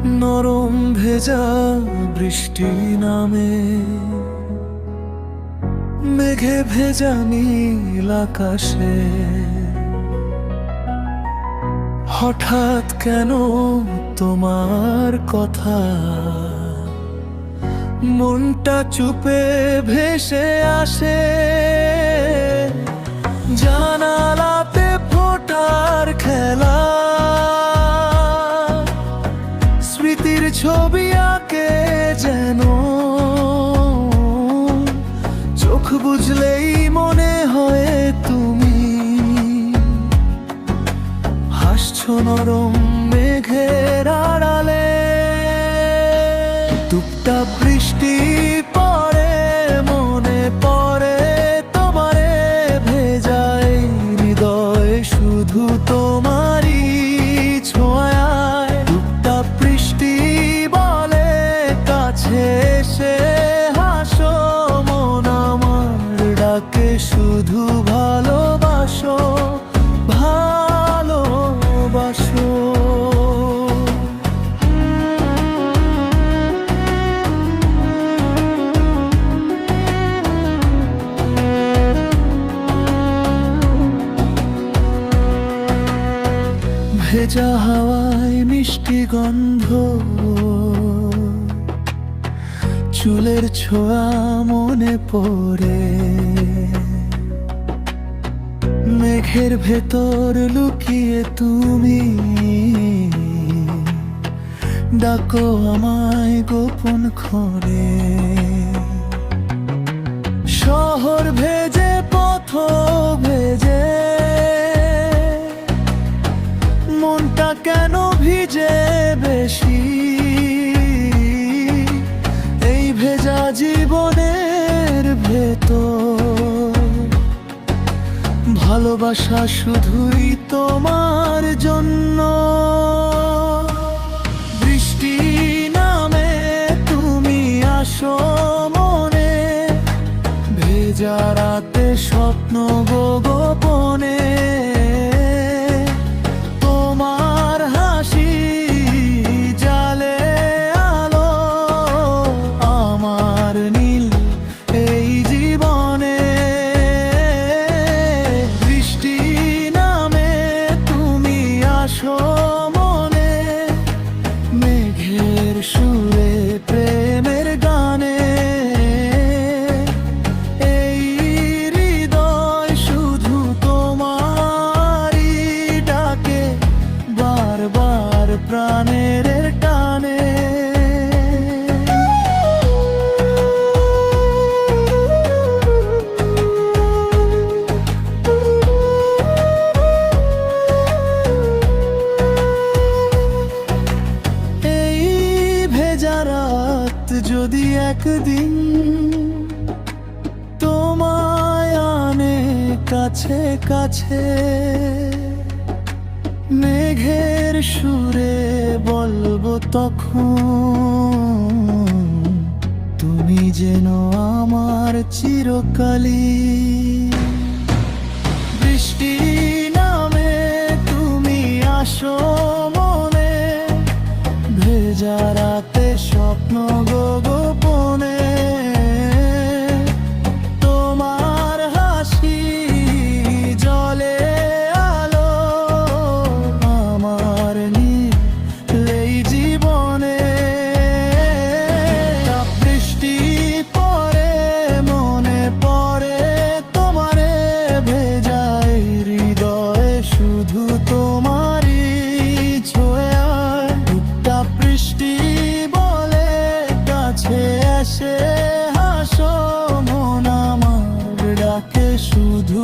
নরম ভেজা বৃষ্টি নামে, মেঘে ভেজা নীল আকাশে। হঠাৎ কেন তোমার কথা মনটা চুপে ভেসে আসে। জানালাতে ফোটার খেলা, স্মৃতির ছবি আঁকে যেন। চোখ বুঝলেই মনে হয় তুমি হাসছো নরম মেঘের আড়ালে। টুপটাপ বৃষ্টি পড়ে, মনে পড়ে তোমারে ভেজায় হৃদয় শুধু তোমারই ছোঁয়ায়। টুপটাপ বৃষ্টি বলে কাছে এসে হাসো, মন আমার ডাকে শুধু ভালোবাসো, ভালোবাসো। ভেজা হাওয়ায় মিষ্টি গন্ধ, চুলের ছোঁয়া মনে পড়ে। মেঘের ভেতর লুকিয়ে তুমি ডাকো আমায় গোপন করে। শহর ভেজে পথ ভেজে মনটা কেন ভিজে বেশি। এই ভেজা জীবনের ভেতর ভালোবাসা শুধুই তোমার জন্য। বৃষ্টি নামে তুমি আসো মনে, ভেজা রাতে স্বপ্ন গোপনে। তোমার হাসি জালে আলো আমার নীল এই জীবনে। বৃষ্টি নামে তুমি আসো মনে, মেঘের সুরে প্রেমের গানে। এই হৃদয় শুধু তোমারই ডাকে, বারবার প্রাণের টানে। এই ভেজা রাত যদি একদিন তোমায় আনে কাছে কাছে, মেঘের সুরে বলবো তখন তুমি যেন আমার চিরকালী। বৃষ্টি নামে তুমি আসো মনে, ভেজা রাতে স্বপ্ন গোপনে। তোমার হাসি জলে আলো আমার নীল এই জীবনে। বৃষ্টি পড়ে, মনে পড়ে তোমারে ভেজায় হৃদয়ে শুধু তোমারই ছোঁয়ায়। টুপটাপ বৃষ্টি বলে কাছে এসে হাসো, মন আমার ডাকে শুধু